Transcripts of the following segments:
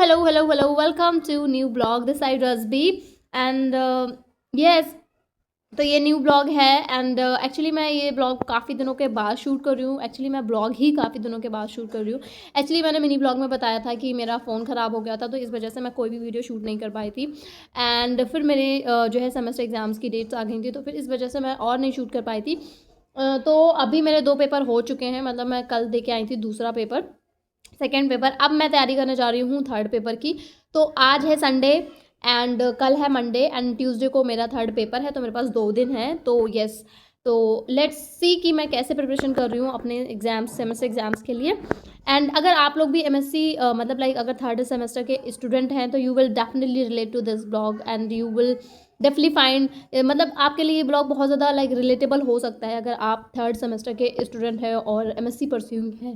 hello. Welcome to new blog. This side Rasbi and yes, तो ये new blog है and actually मैं ये ब्लॉग काफ़ी दिनों के बाद शूट कर रही हूँ। एक्चुअली मैं ब्लॉग ही काफ़ी दिनों के बाद शूट कर रही हूँ। एक्चुअली मैंने मिनी ब्लॉग में बताया था कि मेरा फ़ोन ख़राब हो गया था, तो इस वजह से मैं कोई भी वीडियो शूट नहीं कर पाई थी। एंड फिर मेरे जो है सेमेस्टर एग्ज़ाम्स की डेट्स आ गई थी, तो फिर इस वजह से मैं और नहीं शूट कर पाई थी। तो अभी मेरे 2 पेपर हो चुके हैं, मतलब मैं कल दे के आई थी दूसरा पेपर, सेकेंड पेपर। अब मैं तैयारी करने जा रही हूँ थर्ड पेपर की। तो आज है संडे एंड कल है मंडे एंड ट्यूसडे को मेरा थर्ड पेपर है, तो मेरे पास 2 दिन है। तो यस, तो लेट्स सी कि मैं कैसे प्रिपरेशन कर रही हूँ अपने एग्जाम्स, सेमेस्टर एग्जाम्स के लिए। एंड अगर आप लोग भी एमएससी मतलब लाइक अगर थर्ड सेमेस्टर के स्टूडेंट हैं, तो you will definitely relate to this blog and you will definitely find, मतलब आपके लिए ये ब्लॉग बहुत ज़्यादा लाइक रिलेटेबल हो सकता है अगर आप थर्ड सेमेस्टर के स्टूडेंट हैं और एमएससी परस्यूइंग है।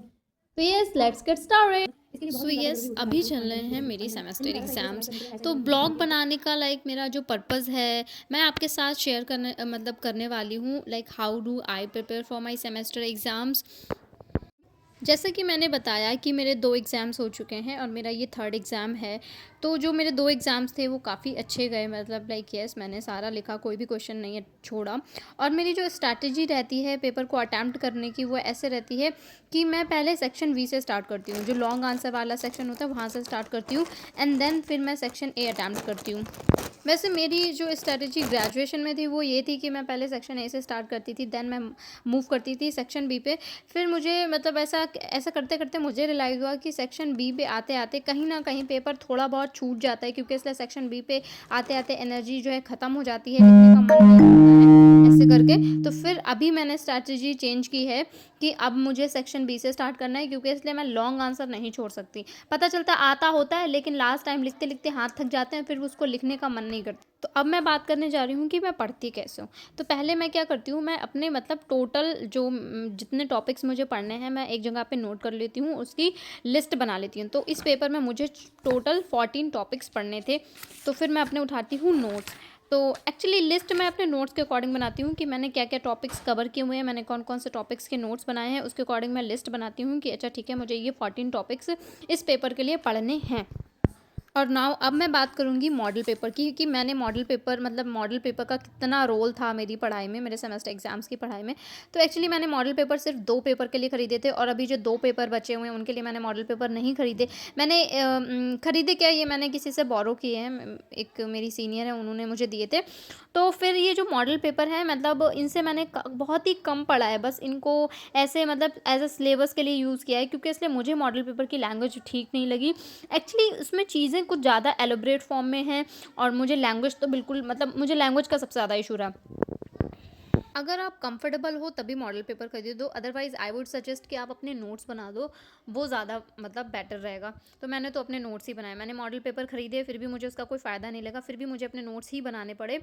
तो yes, let's get started. So yes, अभी चल रहे हैं मेरी सेमेस्टर एग्ज़ाम्स। तो ब्लॉग बनाने का मेरा जो पर्पज़ है, मैं आपके साथ शेयर करने वाली हूँ, how do I prepare for my semester exams. जैसे कि मैंने बताया कि मेरे 2 एग्ज़ाम्स हो चुके हैं और मेरा ये थर्ड एग्ज़ाम है। तो जो मेरे 2 एग्ज़ाम्स थे वो काफ़ी अच्छे गए, यस, मैंने सारा लिखा, कोई भी क्वेश्चन नहीं छोड़ा। और मेरी जो स्ट्रैटेजी रहती है पेपर को अटेम्प्ट करने की, वो ऐसे रहती है कि मैं पहले सेक्शन बी से स्टार्ट करती हूँ, जो लॉन्ग आंसर वाला सेक्शन होता है वहाँ से स्टार्ट करती हूँ एंड देन फिर मैं सेक्शन ए अटेम्प्ट करती हूँ। वैसे मेरी जो स्ट्रैटेजी ग्रेजुएशन में थी वो ये थी कि मैं पहले सेक्शन ए से स्टार्ट करती थी, देन मैं मूव करती थी सेक्शन बी पे। फिर मुझे ऐसा ऐसा करते करते मुझे रियलाइज़ हुआ कि सेक्शन बी पे आते आते कहीं ना कहीं पेपर थोड़ा बहुत छूट जाता है, क्योंकि इसलिए सेक्शन बी पे आते आते एनर्जी जो है ख़त्म हो जाती है, लिखने का मन नहीं करता है ऐसे करके। तो फिर अभी मैंने स्ट्रैटेजी चेंज की है कि अब मुझे सेक्शन बी से स्टार्ट करना है, क्योंकि इसलिए मैं लॉन्ग आंसर नहीं छोड़ सकती। पता चलता आता होता है लेकिन लास्ट टाइम लिखते लिखते हाथ थक जाते हैं, फिर उसको लिखने का मन नहीं करता। तो अब मैं बात करने जा रही हूँ कि मैं पढ़ती कैसे हूँ। तो पहले मैं क्या करती हूँ, मैं अपने टोटल जो जितने टॉपिक्स मुझे पढ़ने हैं मैं एक जगह पे नोट कर लेती हूँ, उसकी लिस्ट बना लेती हूँ। तो इस पेपर में मुझे टोटल 14 टॉपिक्स पढ़ने थे, तो फिर मैं अपने उठाती हूँ नोट्स। तो एक्चुअली लिस्ट मैं अपने नोट्स के अकॉर्डिंग बनाती हूँ कि मैंने क्या क्या टॉपिक्स कवर किए हुए हैं, मैंने कौन कौन से टॉपिक्स के नोट्स बनाए हैं, उसके अकॉर्डिंग मैं लिस्ट बनाती हूँ कि अच्छा ठीक है, मुझे ये 14 टॉपिक्स इस पेपर के लिए पढ़ने हैं। और नाउ अब मैं बात करूँगी मॉडल पेपर की, कि मैंने मॉडल पेपर का कितना रोल था मेरी पढ़ाई में, मेरे सेमेस्टर एग्जाम्स की पढ़ाई में। तो एक्चुअली मैंने मॉडल पेपर सिर्फ 2 पेपर के लिए खरीदे थे, और अभी जो 2 पेपर बचे हुए हैं उनके लिए मैंने मॉडल पेपर नहीं खरीदे। मैंने खरीदे क्या, ये मैंने किसी से बोरो किए हैं, एक मेरी सीनियर है उन्होंने मुझे दिए थे। तो फिर ये जो मॉडल पेपर है, इनसे मैंने बहुत ही कम पढ़ा है, बस इनको ऐसे एज अ सिलेबस के लिए यूज़ किया है, क्योंकि इसलिए मुझे मॉडल पेपर की लैंग्वेज ठीक नहीं लगी। एक्चुअली उसमें चीज़ें कुछ ज़्यादा एलोबरेट फॉर्म में हैं, और मुझे लैंग्वेज तो बिल्कुल मुझे लैंग्वेज का सबसे ज़्यादा इशू रहा। अगर आप कंफर्टेबल हो तभी मॉडल पेपर खरीदो दो, अदरवाइज़ आई वुड सजेस्ट कि आप अपने नोट्स बना दो, वो ज़्यादा बेटर रहेगा। तो मैंने तो अपने नोट्स ही बनाए, मैंने मॉडल पेपर खरीदे फिर भी मुझे उसका कोई फ़ायदा नहीं लगा, फिर भी मुझे अपने नोट्स ही बनाने पड़े,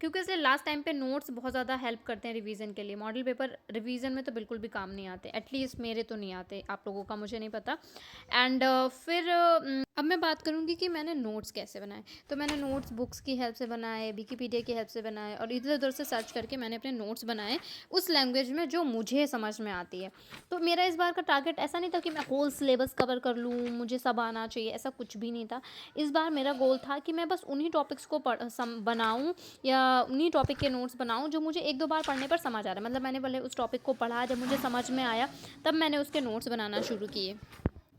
क्योंकि इसलिए लास्ट टाइम पे नोट्स बहुत ज़्यादा हेल्प करते हैं रिवीजन के लिए। मॉडल पेपर रिवीजन में तो बिल्कुल भी काम नहीं आते, एटलीस्ट मेरे तो नहीं आते, आप लोगों का मुझे नहीं पता। एंड फिर अब मैं बात करूँगी कि मैंने नोट्स कैसे बनाए। तो मैंने नोट्स बुक्स की हेल्प से बनाए, विकिपीडिया की हेल्प से बनाए, और इधर उधर से सर्च करके मैंने अपने नोट्स बनाए उस लैंग्वेज में जो मुझे समझ में आती है। तो मेरा इस बार का टारगेट ऐसा नहीं था कि मैं होल सिलेबस कवर कर लूँ, मुझे सब आना चाहिए, ऐसा कुछ भी नहीं था। इस बार मेरा गोल था कि मैं बस उन्हीं टॉपिक्स को बनाऊँ, या उन्हीं टॉपिक के नोट्स बनाऊँ जो मुझे 1-2 बार पढ़ने पर समझ आ रहा है। मैंने पहले उस टॉपिक को पढ़ा, जब मुझे समझ में आया तब मैंने उसके नोट्स बनाना शुरू किए।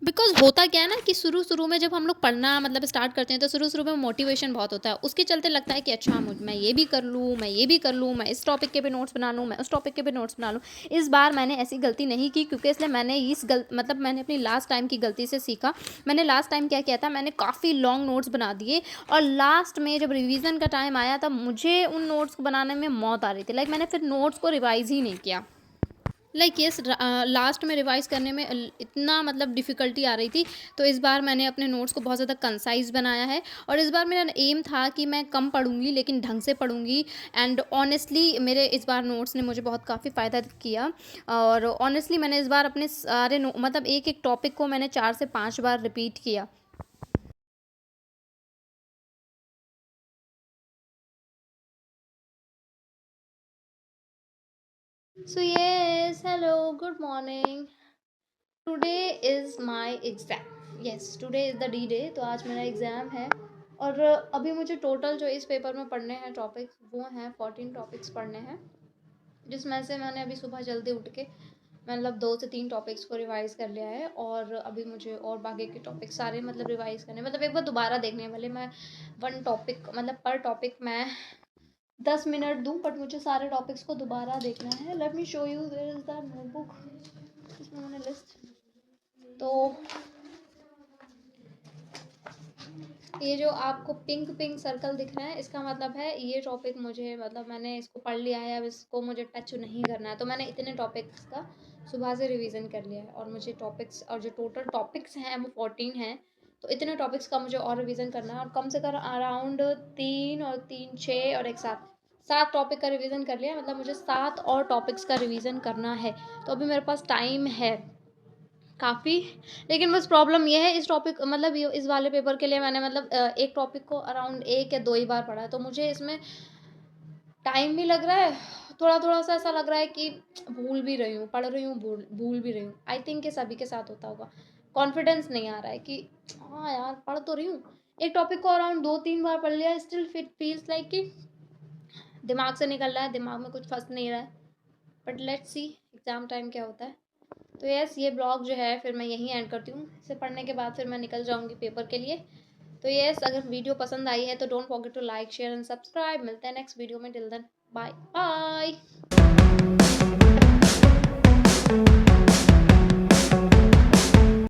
बिकॉज़ होता क्या है ना, कि शुरू-शुरू में जब हम लोग पढ़ना स्टार्ट करते हैं, तो शुरू-शुरू में मोटिवेशन बहुत होता है। उसके चलते लगता है कि अच्छा मैं ये भी कर लूँ, मैं ये भी कर लूँ, मैं इस टॉपिक के भी नोट्स बना लूँ, मैं उस टॉपिक के भी नोट्स बना लूँ। इस बार मैंने ऐसी गलती नहीं की, क्योंकि इसलिए मैंने मैंने अपनी लास्ट टाइम की गलती से सीखा। मैंने लास्ट टाइम क्या किया था, मैंने काफ़ी लॉन्ग नोट्स बना दिए, और लास्ट में जब रिवीजन का टाइम आया तब मुझे उन नोट्स को बनाने में मौत आ रही थी। मैंने फिर नोट्स को रिवाइज़ ही नहीं किया। यस, लास्ट में रिवाइज़ करने में इतना डिफ़िकल्टी आ रही थी। तो इस बार मैंने अपने नोट्स को बहुत ज़्यादा कंसाइज़ बनाया है, और इस बार मेरा एम था कि मैं कम पढ़ूँगी लेकिन ढंग से पढ़ूँगी। एंड ऑनेस्टली मेरे इस बार नोट्स ने मुझे बहुत काफ़ी फ़ायदा किया, और ऑनेस्टली मैंने इस बार अपने सारे एक-एक टॉपिक को मैंने 4 से 5 बार रिपीट किया। So yes, hello, good morning. Today is my exam. Yes, today is the D day, तो आज मेरा एग्ज़ाम है और अभी मुझे टोटल जो इस पेपर में पढ़ने हैं टॉपिक्स वो हैं 14 टॉपिक्स पढ़ने हैं, जिसमें से मैंने अभी सुबह जल्दी उठ के मतलब 2 से 3 टॉपिक्स को रिवाइज़ कर लिया है और अभी मुझे और बाकी के टॉपिक सारे मतलब रिवाइज़ करने मतलब एक बार दोबारा देखने हैं। भले मैं 1 टॉपिक मतलब पर टॉपिक मैं 10 मिनट दूँ, बट मुझे सारे टॉपिक्स को दोबारा देखना है। Let me show you where is the notebook, इसमें मैंने लिस्ट, तो ये जो आपको पिंक पिंक सर्कल दिख रहा है इसका मतलब है ये टॉपिक मुझे मतलब मैंने इसको पढ़ लिया है, अब इसको मुझे टच नहीं करना है। तो मैंने इतने टॉपिक्स का सुबह से रिवीजन कर लिया है और मुझे टॉपिक्स और जो टोटल टॉपिक्स हैं वो 14 हैं, तो इतने टॉपिक्स का मुझे और रिवीजन करना है और कम से कम अराउंड 3 और 3 6 और एक 7 टॉपिक का रिवीजन कर लिया, मतलब मुझे 7 और टॉपिक्स का रिवीजन करना है। तो अभी मेरे पास टाइम है काफ़ी, लेकिन बस प्रॉब्लम ये है इस टॉपिक मतलब ये इस वाले पेपर के लिए मैंने मतलब एक टॉपिक को अराउंड 1 या 2 ही बार पढ़ा है, तो मुझे इसमें टाइम भी लग रहा है, थोड़ा-थोड़ा सा ऐसा लग रहा है कि भूल भी रही हूँ, पढ़ रही हूँ, भूल भी रही हूँ। आई थिंक ये सभी के साथ होता होगा। कॉन्फिडेंस नहीं आ रहा है कि हाँ यार, पढ़ तो रही हूँ। एक टॉपिक को अराउंड 2-3 बार पढ़ लिया, स्टिल फील्स लाइक कि दिमाग से निकल रहा है, दिमाग में कुछ फँस नहीं रहा है। But let's see exam time क्या होता है। तो यस, ये ब्लॉग जो है फिर मैं यहीं एंड करती हूँ। इसे पढ़ने के बाद फिर मैं निकल जाऊँगी पेपर के लिए। तो यस, अगर वीडियो पसंद आई है तो don't forget to like share and subscribe. मिलते हैं नेक्स्ट वीडियो में, टिल देन बाय बाय।